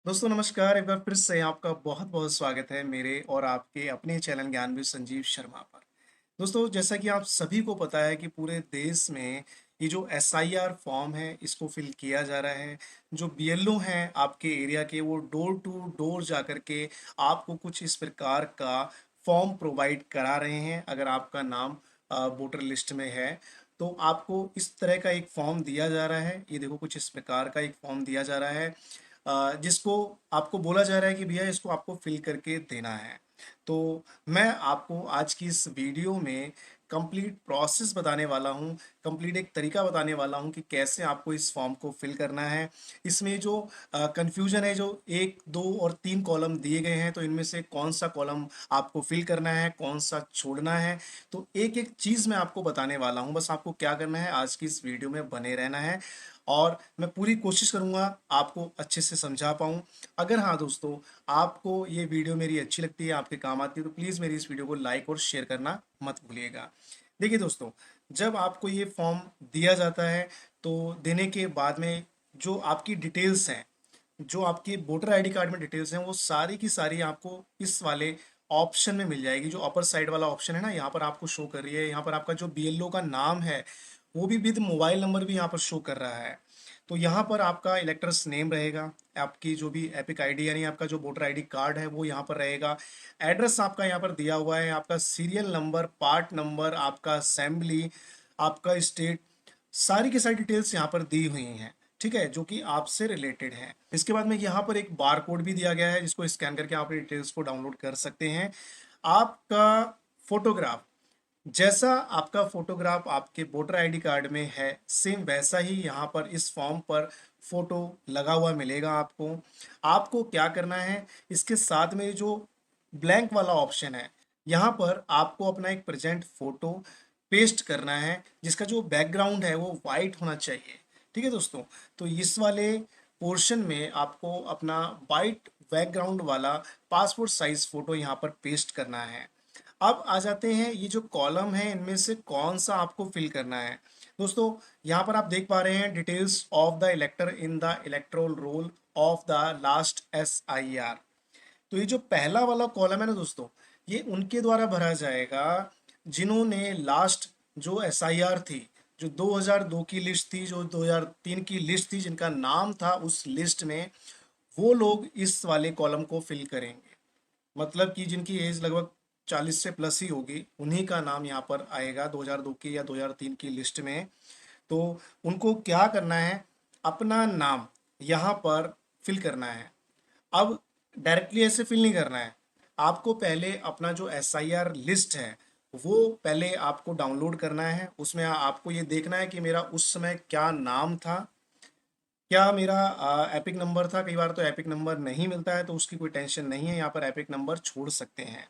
दोस्तों नमस्कार, एक बार फिर से आपका बहुत-बहुत स्वागत है मेरे और आपके अपने चैनल ज्ञानवीर संजीव शर्मा पर। दोस्तों जैसा कि आप सभी को पता है कि पूरे देश में ये जो एसआईआर फॉर्म है इसको फिल किया जा रहा है। जो बीएलओ हैं आपके एरिया के वो डोर टू डोर जाकर के आपको कुछ इस प्रकार का फॉर्म प्रोवाइड करा रहे हैं। अगर आपका नाम वोटर लिस्ट में है तो आपको इस तरह का एक फॉर्म दिया जा रहा है। ये देखो कुछ इस प्रकार का एक फॉर्म दिया जा रहा है जिसको आपको बोला जा रहा है कि भैया इसको आपको फिल करके देना है। तो मैं आपको आज की इस वीडियो में कंप्लीट प्रोसेस बताने वाला हूँ, कंप्लीट एक तरीका बताने वाला हूँ कि कैसे आपको इस फॉर्म को फिल करना है। इसमें जो कन्फ्यूजन है, जो 1, 2 और 3 कॉलम दिए गए हैं, तो इनमें से कौन सा कॉलम आपको फिल करना है, कौन सा छोड़ना है, तो एक-एक चीज़ मैं आपको बताने वाला हूँ। बस आपको क्या करना है, आज की इस वीडियो में बने रहना है और मैं पूरी कोशिश करूँगा आपको अच्छे से समझा पाऊँ। अगर हाँ दोस्तों, आपको ये वीडियो मेरी अच्छी लगती है, आपके काम आती है, तो प्लीज़ मेरी इस वीडियो को लाइक और शेयर करना मत भूलिएगा। देखिए दोस्तों, जब आपको ये फॉर्म दिया जाता है, तो देने के बाद में जो आपकी डिटेल्स हैं, जो आपकी वोटर आईडी कार्ड में डिटेल्स हैं, वो सारी की सारी आपको इस वाले ऑप्शन में मिल जाएगी। जो अपर साइड वाला ऑप्शन है ना, यहाँ पर आपको शो कर रही है। यहाँ पर आपका जो बीएलओ का नाम है, वो भी विद मोबाइल नंबर भी यहाँ पर शो कर रहा है। तो यहाँ पर आपका इलेक्टर्स नेम रहेगा, आपकी जो भी एपिक आईडी यानी आपका जो वोटर आईडी कार्ड है वो यहाँ पर रहेगा। एड्रेस आपका यहाँ पर दिया हुआ है, आपका सीरियल नंबर, पार्ट नंबर, आपका असेंबली, आपका स्टेट, सारी की सारी डिटेल्स यहाँ पर दी हुई हैं। ठीक है, जो कि आपसे रिलेटेड है। इसके बाद में यहाँ पर एक बार कोड भी दिया गया है जिसको स्कैन करके आप डिटेल्स को डाउनलोड कर सकते हैं। आपका फोटोग्राफ, जैसा आपका फोटोग्राफ आपके वोटर आईडी कार्ड में है, सेम वैसा ही यहाँ पर इस फॉर्म पर फोटो लगा हुआ मिलेगा आपको। आपको क्या करना है, इसके साथ में जो ब्लैंक वाला ऑप्शन है, यहाँ पर आपको अपना एक प्रेजेंट फोटो पेस्ट करना है, जिसका जो बैकग्राउंड है वो वाइट होना चाहिए। ठीक है दोस्तों, तो इस वाले पोर्शन में आपको अपना वाइट बैकग्राउंड वाला पासपोर्ट साइज फोटो यहाँ पर पेस्ट करना है। अब आ जाते हैं, ये जो कॉलम है इनमें से कौन सा आपको फिल करना है। दोस्तों यहाँ पर आप देख पा रहे हैं details of the इलेक्टर in the electoral roll of the last SIR. तो ये जो पहला वाला कॉलम है ना दोस्तों, ये उनके द्वारा भरा जाएगा जिन्होंने लास्ट जो एसआईआर थी, जो 2002 की लिस्ट थी, जो 2003 की लिस्ट थी, जिनका नाम था उस लिस्ट में, वो लोग इस वाले कॉलम को फिल करेंगे। मतलब कि जिनकी एज लगभग 40 से प्लस ही होगी, उन्हीं का नाम यहाँ पर आएगा 2002 की या 2003 की लिस्ट में। तो उनको क्या करना है, अपना नाम यहाँ पर फिल करना है। अब डायरेक्टली ऐसे फिल नहीं करना है, आपको पहले अपना जो एसआईआर लिस्ट है वो पहले आपको डाउनलोड करना है। उसमें आपको ये देखना है कि मेरा उस समय क्या नाम था, क्या मेरा एपिक नंबर था। कई बार तो एपिक नंबर नहीं मिलता है, तो उसकी कोई टेंशन नहीं है, यहाँ पर एपिक नंबर छोड़ सकते हैं।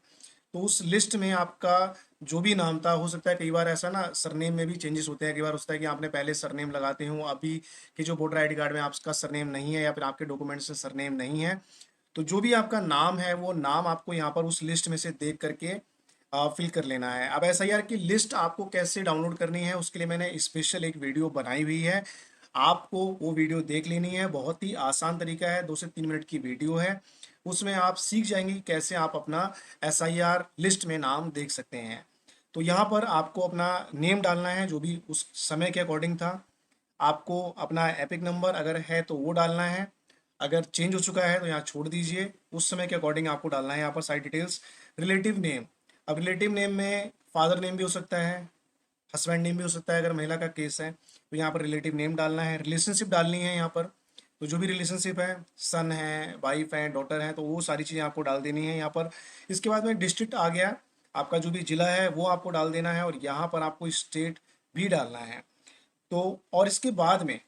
तो उस लिस्ट में आपका जो भी नाम था, हो सकता है कई बार ऐसा ना सरनेम में भी चेंजेस होते हैं। कई बार होता है कि आपने पहले सरनेम लगाते हो, अभी के जो वोटर आईडी कार्ड में आपका सरनेम नहीं है या फिर आपके डॉक्यूमेंट्स में सरनेम नहीं है। तो जो भी आपका नाम है वो नाम आपको यहाँ पर उस लिस्ट में से देख करके फिल कर लेना है। अब ऐसा यार कि लिस्ट आपको कैसे डाउनलोड करनी है, उसके लिए मैंने स्पेशल एक वीडियो बनाई हुई है, आपको वो वीडियो देख लेनी है। बहुत ही आसान तरीका है, 2 से 3 मिनट की वीडियो है। उसमें आप सीख जाएंगे कि कैसे आप अपना एसआईआर लिस्ट में नाम देख सकते हैं। तो यहाँ पर आपको अपना नेम डालना है जो भी उस समय के अकॉर्डिंग था। आपको अपना एपिक नंबर अगर है तो वो डालना है, अगर चेंज हो चुका है तो यहाँ छोड़ दीजिए। उस समय के अकॉर्डिंग आपको डालना है यहाँ पर सारी डिटेल्स। रिलेटिव नेम, अब रिलेटिव नेम में फादर नेम भी हो सकता है, हस्बैंड नेम भी हो सकता है अगर महिला का केस है, तो यहाँ पर रिलेटिव नेम डालना है। रिलेशनशिप डालनी है यहाँ पर, तो जो भी रिलेशनशिप है, सन है, वाइफ है, डॉटर है, तो वो सारी चीज़ें आपको डाल देनी है यहाँ पर। इसके बाद में डिस्ट्रिक्ट आ गया, आपका जो भी जिला है वो आपको डाल देना है, और यहाँ पर आपको स्टेट भी डालना है। तो और इसके बाद में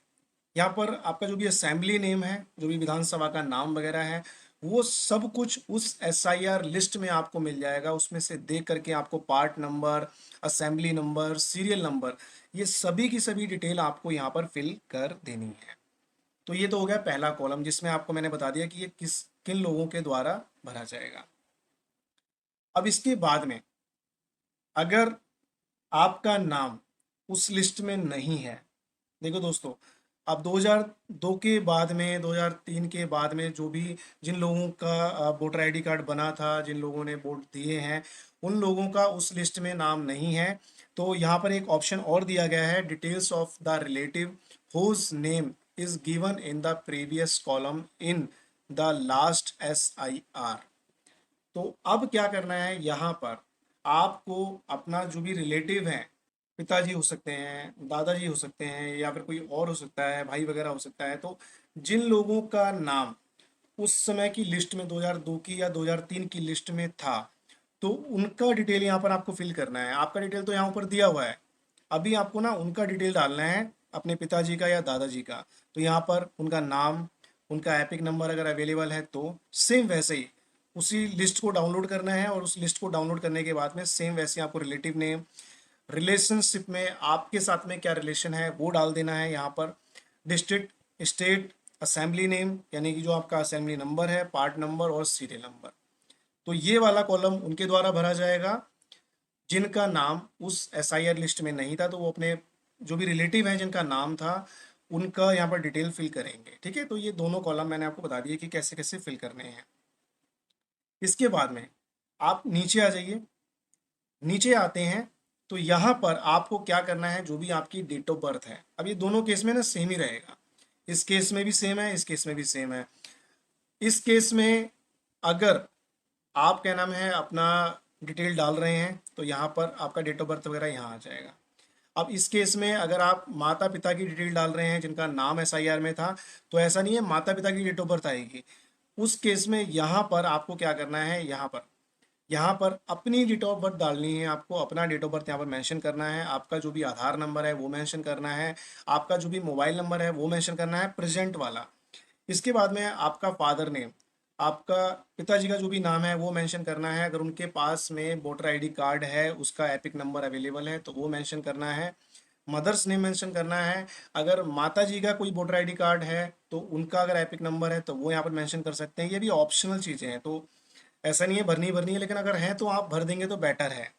यहाँ पर आपका जो भी असेंबली नेम है, जो भी विधानसभा का नाम वगैरह है, वो सब कुछ उस एसआईआर लिस्ट में आपको मिल जाएगा। उसमें से देख करके आपको part number, assembly number, serial number, ये सभी की सभी डिटेल आपको यहाँ पर फिल कर देनी है। तो ये तो हो गया पहला कॉलम, जिसमें आपको मैंने बता दिया कि ये किस किन लोगों के द्वारा भरा जाएगा। अब इसके बाद में अगर आपका नाम उस लिस्ट में नहीं है, देखो दोस्तों, अब 2002 के बाद में, 2003 के बाद में जो भी जिन लोगों का वोटर आईडी कार्ड बना था, जिन लोगों ने वोट दिए हैं, उन लोगों का उस लिस्ट में नाम नहीं है। तो यहाँ पर एक ऑप्शन और दिया गया है, details of the relative whose name is given in the previous column in the last SIR। तो अब क्या करना है, यहाँ पर आपको अपना जो भी रिलेटिव है, पिताजी हो सकते हैं, दादाजी हो सकते हैं, या फिर कोई और हो सकता है, भाई वगैरह हो सकता है, तो जिन लोगों का नाम उस समय की लिस्ट में 2002 की या 2003 की लिस्ट में था, तो उनका डिटेल यहाँ पर आपको फिल करना है। आपका डिटेल तो यहाँ ऊपर दिया हुआ है, अभी आपको ना उनका डिटेल डालना है, अपने पिताजी का या दादाजी का। तो यहाँ पर उनका नाम, उनका एपिक नंबर अगर अवेलेबल है तो सेम वैसे ही उसी लिस्ट को डाउनलोड करना है, और उस लिस्ट को डाउनलोड करने के बाद में सेम वैसे आपको रिलेटिव नेम, रिलेशनशिप में आपके साथ में क्या रिलेशन है वो डाल देना है यहाँ पर, डिस्ट्रिक्ट, स्टेट, असेंबली नेम यानी कि जो आपका असेंबली नंबर है, पार्ट नंबर और सीरियल नंबर। तो ये वाला कॉलम उनके द्वारा भरा जाएगा जिनका नाम उस SIR लिस्ट में नहीं था, तो वो अपने जो भी रिलेटिव हैं जिनका नाम था उनका यहाँ पर डिटेल फिल करेंगे। ठीक है, तो ये दोनों कॉलम मैंने आपको बता दिए कि कैसे कैसे फिल करने हैं। इसके बाद में आप नीचे आ जाइए। नीचे आते हैं तो यहाँ पर आपको क्या करना है, जो भी आपकी डेट ऑफ बर्थ है, अब ये दोनों केस में ना सेम ही रहेगा, इस केस में भी सेम है, इस केस में भी सेम है। इस केस में अगर आप क्या नाम है अपना डिटेल डाल रहे हैं तो यहाँ पर आपका डेट ऑफ बर्थ वगैरह यहाँ आ जाएगा। अब इस केस में अगर आप माता पिता की डिटेल डाल रहे हैं जिनका नाम SIR में था, तो ऐसा नहीं है माता पिता की डेट ऑफ बर्थ आएगी। उस केस में यहाँ पर आपको क्या करना है, यहाँ पर अपनी डेट ऑफ बर्थ डालनी है, आपको अपना डेट ऑफ बर्थ यहाँ पर मेंशन करना है, आपका जो भी आधार नंबर है वो मेंशन करना है, आपका जो भी मोबाइल नंबर है वो मेंशन करना है, प्रेजेंट वाला। इसके बाद में आपका फादर नेम, आपका पिताजी का जो भी नाम है वो मेंशन करना है, अगर उनके पास में वोटर आईडी कार्ड है, उसका एपिक नंबर अवेलेबल है तो वो मेंशन करना है। मदर्स नेम मेंशन करना है, अगर माता जी का कोई वोटर आईडी कार्ड है तो उनका अगर एपिक नंबर है तो वो यहाँ पर मेंशन कर सकते हैं। ये भी ऑप्शनल चीज़ें हैं, तो ऐसा नहीं है भरनी भरनी है, लेकिन अगर है तो आप भर देंगे तो बेटर है।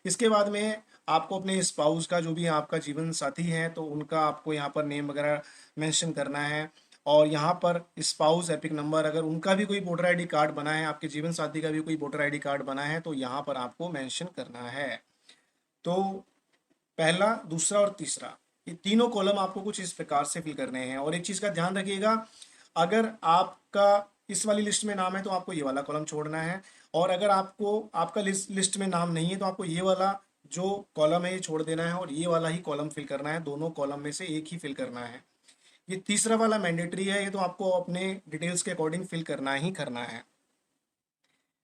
इसके बाद में आपको अपने स्पाउस का, जो भी आपका जीवन साथी है, तो उनका आपको यहाँ पर नेम वगैरह मेंशन करना है, और यहाँ पर स्पाउस एपिक नंबर, अगर उनका भी कोई वोटर आईडी कार्ड बना है, आपके जीवन साथी का भी कोई वोटर आईडी कार्ड बना है, तो यहाँ पर आपको मेंशन करना है। तो पहला, दूसरा और तीसरा, ये तीनों कॉलम आपको कुछ इस प्रकार से फिल करने हैं। और एक चीज़ का ध्यान रखिएगा, अगर आपका इस वाली लिस्ट में नाम है तो आपको ये वाला कॉलम छोड़ना है, और अगर आपको आपका लिस्ट में नाम नहीं है तो आपको ये वाला जो कॉलम है ये छोड़ देना है, और ये वाला ही कॉलम फिल करना है। दोनों कॉलम में से एक ही फिल करना है। ये तीसरा वाला मैंडेटरी है, ये तो आपको अपने डिटेल्स के अकॉर्डिंग फिल करना ही करना है।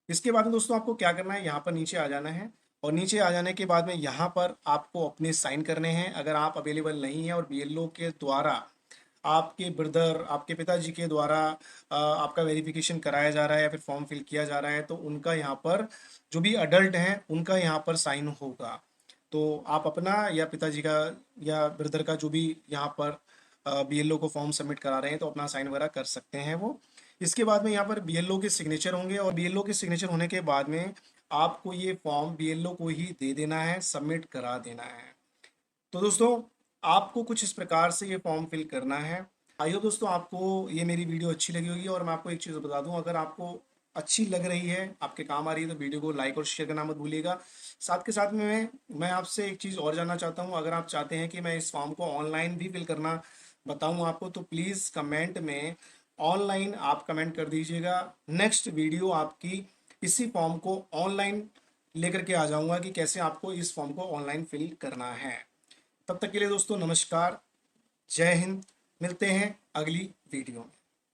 इसके बाद में दोस्तों आपको क्या करना है, यहाँ पर नीचे आ जाना है, और नीचे आ जाने के बाद में यहाँ पर आपको अपने साइन करने हैं। अगर आप अवेलेबल नहीं है और BLO के द्वारा, आपके ब्रदर, आपके पिताजी के द्वारा आपका वेरिफिकेशन कराया जा रहा है या फिर फॉर्म फिल किया जा रहा है, तो उनका यहाँ पर जो भी अडल्ट हैं उनका यहाँ पर साइन होगा। तो आप अपना या पिताजी का या ब्रदर का जो भी यहाँ पर BLO को फॉर्म सबमिट करा रहे हैं तो अपना साइन वगैरह कर सकते हैं वो। इसके बाद में यहाँ पर BLO के सिग्नेचर होंगे, और BLO के सिग्नेचर होने के बाद में आपको ये फॉर्म BLO को ही दे देना है, सबमिट करा देना है। तो दोस्तों आपको कुछ इस प्रकार से ये फॉर्म फिल करना है। आई होप दोस्तों आपको ये मेरी वीडियो अच्छी लगी होगी। और मैं आपको एक चीज़ बता दूं, अगर आपको अच्छी लग रही है, आपके काम आ रही है, तो वीडियो को लाइक और शेयर करना मत भूलिएगा। साथ के साथ में मैं आपसे एक चीज़ और जानना चाहता हूँ, अगर आप चाहते हैं कि मैं इस फॉर्म को ऑनलाइन भी फिल करना बताऊँ आपको, तो प्लीज़ कमेंट में ऑनलाइन आप कमेंट कर दीजिएगा। नेक्स्ट वीडियो आपकी इसी फॉर्म को ऑनलाइन लेकर के आ जाऊँगा कि कैसे आपको इस फॉर्म को ऑनलाइन फिल करना है। तब तक के लिए दोस्तों नमस्कार, जय हिंद, मिलते हैं अगली वीडियो में।